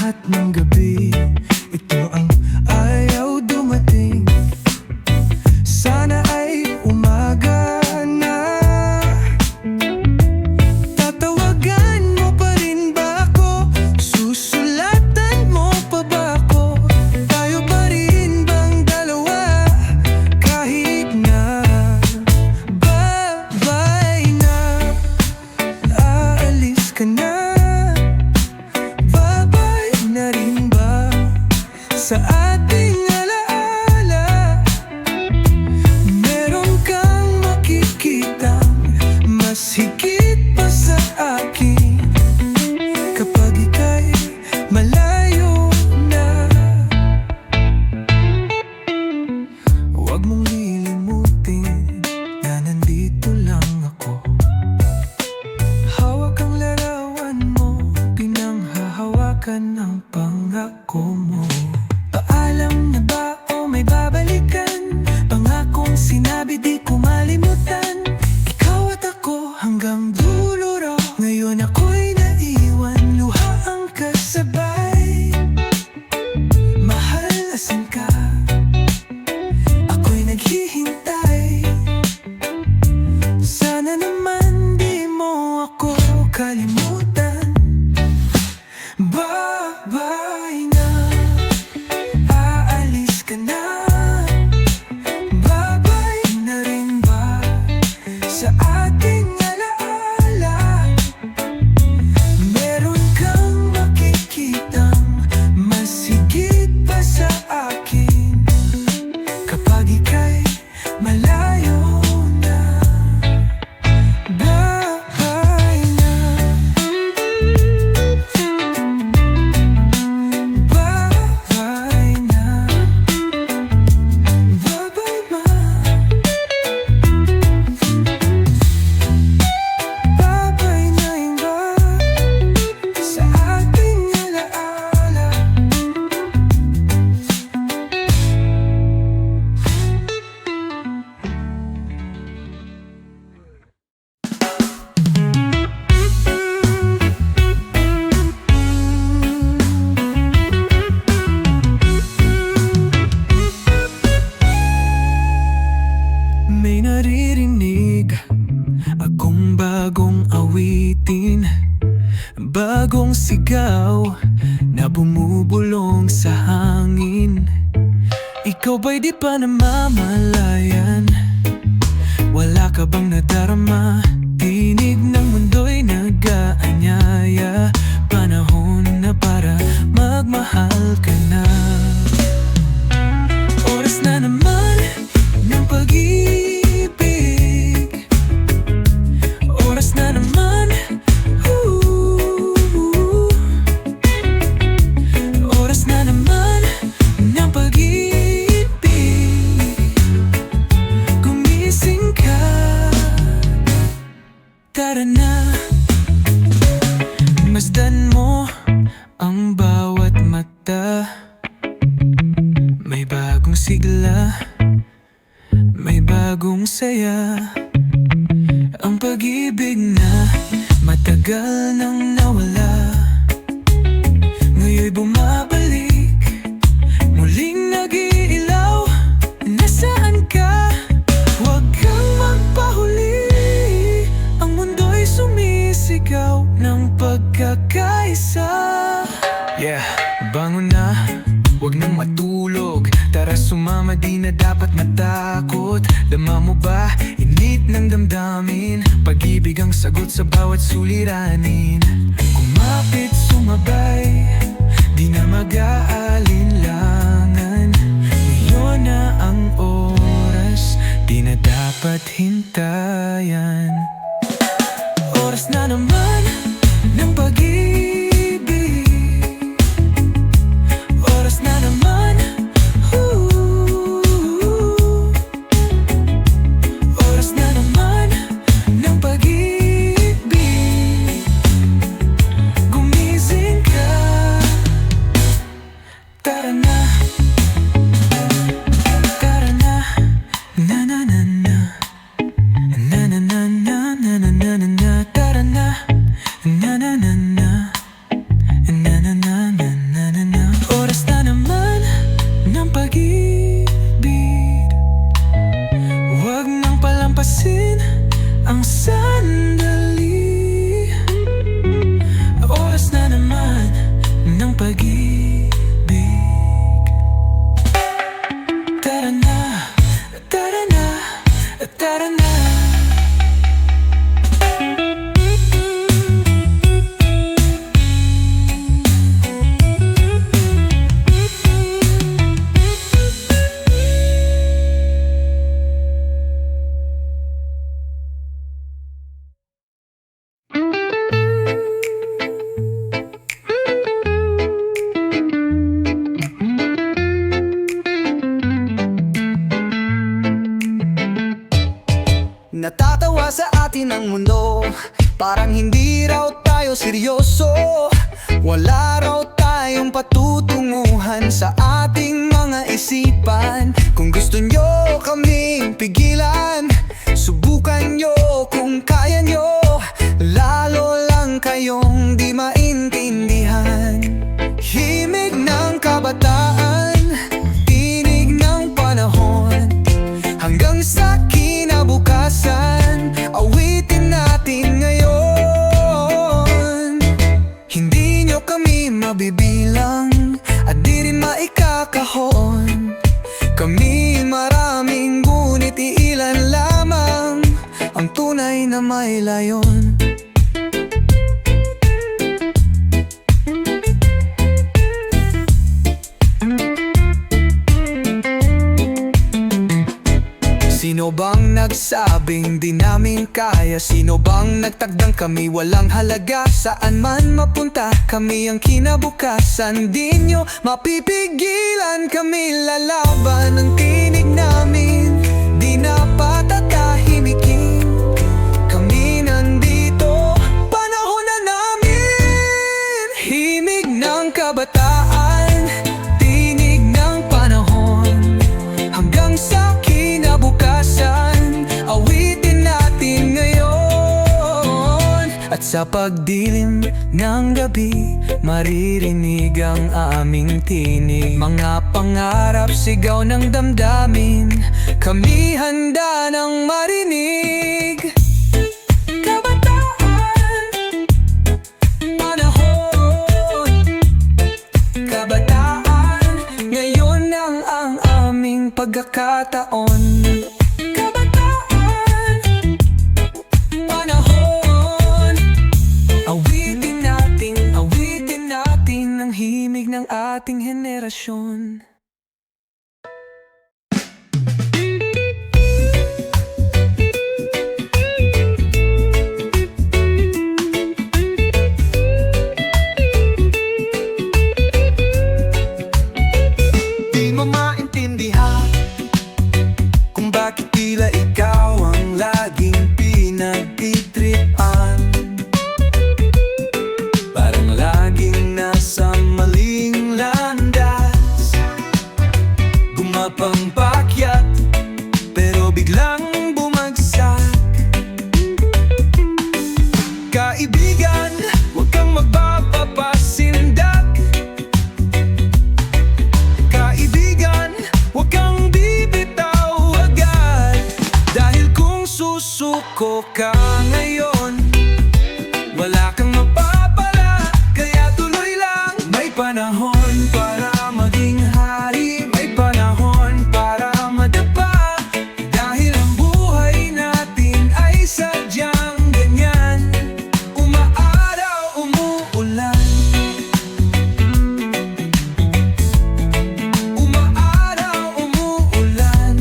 lahat ng gabi. Ito ang ayaw dumating. Sana ay umaga na. Tatawagan mo pa rin ba ako? Susulatan mo pa ba ako? Tayo pa rin bang dalawa? Kahit na bye-bye na, aalis ka na. Bye-bye na rin ba sa ating alaala? Meron kang makikitang mas higit pa sa akin kapag ika'y malayo na. Huwag mong lilimutin na nandito lang ako. Hawak ang larawan mo, pinanghahawakan ang pangako mo. Paalam na ba o may babalikan? Pangakong sinabi di ko malimutan. Ikaw at ako hanggang dulo raw. Ngayon ako'y naiwan, luha ang kasabay. Mahal, asan ka? Ako'y naghihintay. Sana naman di mo ako kalimutan. Bye-bye na, aalis ka na. Bye-bye na rin ba sa ating alaala? Meron kang makikitang mas higit pa sa akin kapag ika'y malayo na. Bye-bye na. Bye-bye na. Bye-bye ma. Bye-bye na rin ba sa ating alaala? May naririnig akong bagong awitin, bagong sigaw na bumubulong sa hangin. Ikaw ba'y di pa namamalayan? Wala ka bang nadarama? Tinig ng mundo'y nag-aanyaya. Panahon na para magmahal ka na. Oras na naman ng pag-ibig. Oras na naman, oras na naman ng pag-ibig. Gumising ka, tara na. Masdan mo ang bawat mata. May bagong sigla, may bagong saya. Ang pag-ibig na matagal nang nawala, ngayon'y bumabalik, muling nag-iilaw. Nasaan ka? Huwag kang magpahuli. Ang mundo'y sumisigaw ng pagkakaisa. Yeah, bangon na, huwag nang matulog. Tara sumama, di na dapat matakot. Dama mo ba, init ng damdamin? Pag-ibig ang sagot sa bawat suliranin. Kumapit, sumabay, di na mag-aalinlangan. Ngayon na ang oras, di na dapat hintayan. Oras na naman ng pag-ibig. Oras na naman, oras na naman ng pag-ibig. Gumising ka. ng pag-ibig. Tara na, tara na, tara na. Natatawa sa atin ang mundo, parang hindi raw tayo seryoso. Wala raw tayong patutunguhan sa ating mga isipan. Kung gusto nyo kaming pigilan, subukan nyo kung kaya nyo. Lalo lang kayong di maintindihan. Himig ng kabataan, tinig ng panahon, hanggang sa kinabukasan, awitin natin ngayon. Hindi nyo kami mabibilang at di rin maikakahon. Kami maraming ngunit iilan lamang ang tunay na may layon. Sino bang nagsabing di namin kaya? Sino bang nagtagdang kami walang halaga? Saan man mapunta kami ang kinabukasan, di nyo mapipigilan kami lalaban. Ang tinig namin di na patatahimikin. Kami nandito, panahon na namin. Himig ng kabataan, tinig ng panahon, hanggang sa kinabukasan, awitin natin ngayon. At sa pagdilim ng gabi, maririnig ang aming tinig. Mga pangarap, sigaw ng damdamin, kami handa ng marinig. Kabataan, panahon, kabataan, ngayon ang aming pagkakataon. Kabataan, panahon, awitin natin ang himig ng ating henerasyon. Di mo maintindihan kung bakit tila ikaw ang laging pinagtitripan. Parang laging nasa maling landas, gumapangpakyat pero biglang bumagsak. Kaibigan, huwag kang magpapapasindak. Kaibigan, huwag kang bibitaw agad. Dahil kung susuko ka ngayon, wala kang mapapala. Kaya tuloy lang, may panahon para maging hari, may panahon para madapa. Dahil ang buhay natin ay sadyang ganyan, umaaraw, umuulan. Umaaraw, umuulan.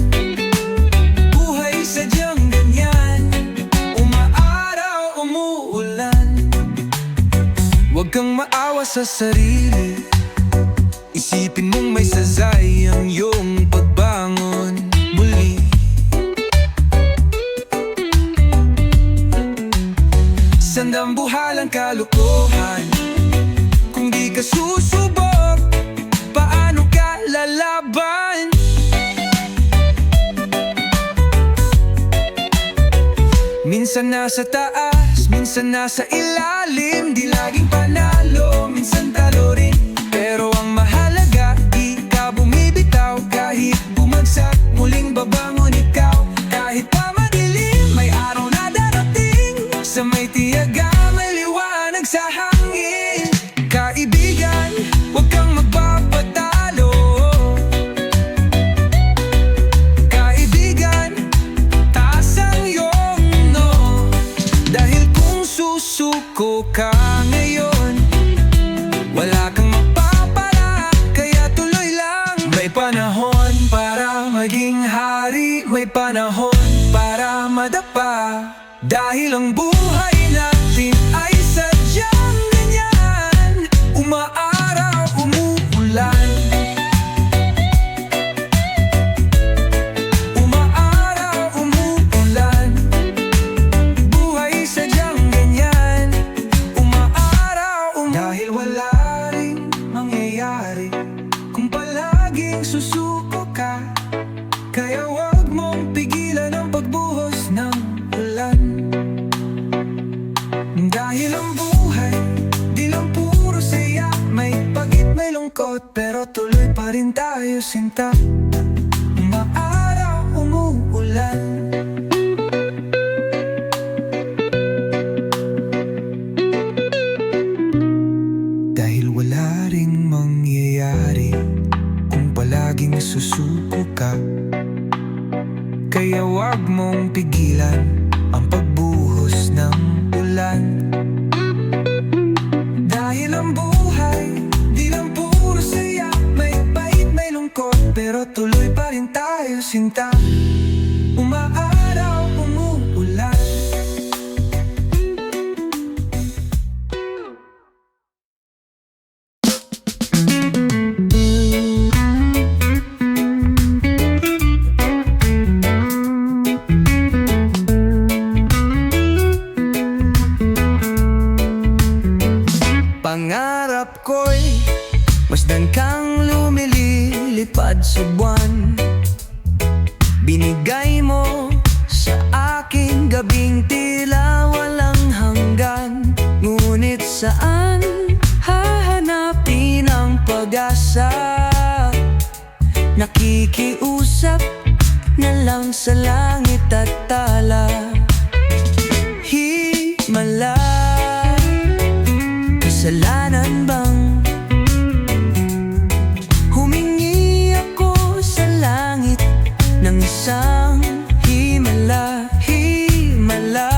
Buhay sadyang ganyan, umaaraw, umuulan. Huwag kang maawa sa sarili, isipin mong may sazay ang iyong pagbangon muli. Sandambuhalang kalukuhan, kung di ka susubok, paano ka lalaban? Minsan nasa taas, minsan nasa ilalim, di laging panalo, minsan talo rin. Pero ang mahalaga, di ka bumibitaw. Kahit bumagsak, muling babangon ikaw. Kahit pa madilim, may araw na darating. Sa may tiyaga, may liwanag sa hangin. Kaibigan, ang buhay natin ay sadyang ganyan. Umaaraw, umuulan. Umaaraw, umuulan. Buhay sadyang ganyan. Umaaraw, dahil wala ring mangyayari kung palaging susuko ka. Kaya wag mong pigilan ang pagbuhos ng ulan. Dahil ang buhay, di lang puro saya. May pagit, may lungkot, pero tuloy pa rin tayo sinta. Umaaraw, umuulan. Dahil wala ring mangyayari kung palaging susuko ka. Kaya wag mong pigilan ang pagbuhos ng ulan. Dahil ang buhay, di lang puro saya. May pait, may lungkot, pero tuloy pa rin tayo sinta. Umaaraw, umuulan. Pangarap ko'y masdan kang lumilipad sa buwan. Binigay mo sa aking gabing tila walang hanggan. Ngunit saan hahanapin ang pag-asa? Nakikiusap na lang sa langit at tala. Himala, kasalanan bang humingi ako sa langit ng isang himala? Himala,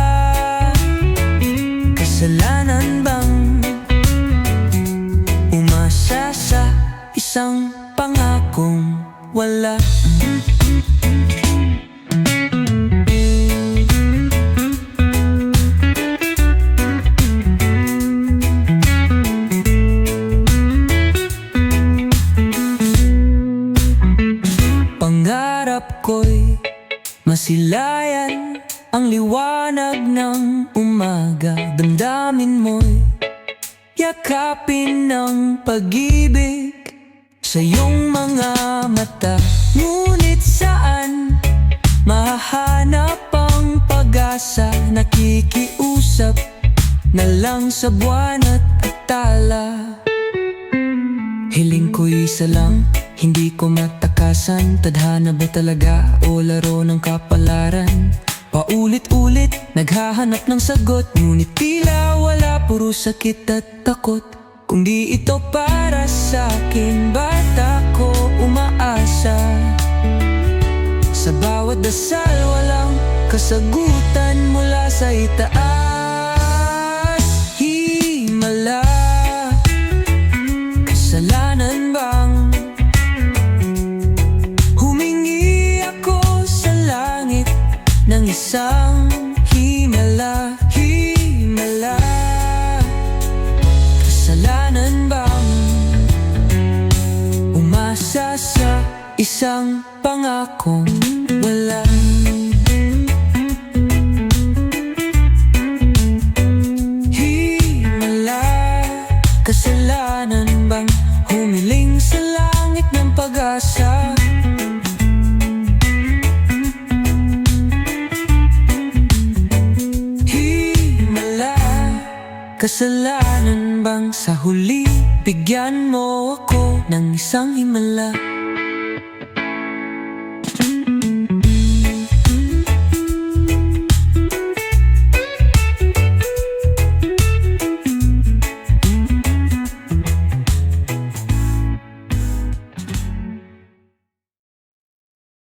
kasalanan bang umasa sa isang pangakong wala? Pangarap ko'y masilayan ang liwanag ng umaga. Damdamin mo'y yakapin ng pag-ibig sa iyong mga mata. Ngunit saan mahahanap ang pag-asa? Nakikiusap na lang sa buwan at tala. Hiling ko'y isa lang, hindi ko matakasan. Tadhana ba talaga o laro ng kapalaran? Paulit-ulit, naghahanap ng sagot. Ngunit tila wala, puro sakit at takot. Kung di ito para sa akin, ba't ako umaasa? Sa bawat dasal, walang kasagutan mula sa itaas. Himala, kasalanan bang humingi ako sa langit ng isang himala? Himala, kasalanan bang umasa sa isang pangakong wala? Himala, kasalanan bang humiling sa langit ng pag-asa? Himala, kasalanan bang sa huli bigyan mo ako ng isang himala?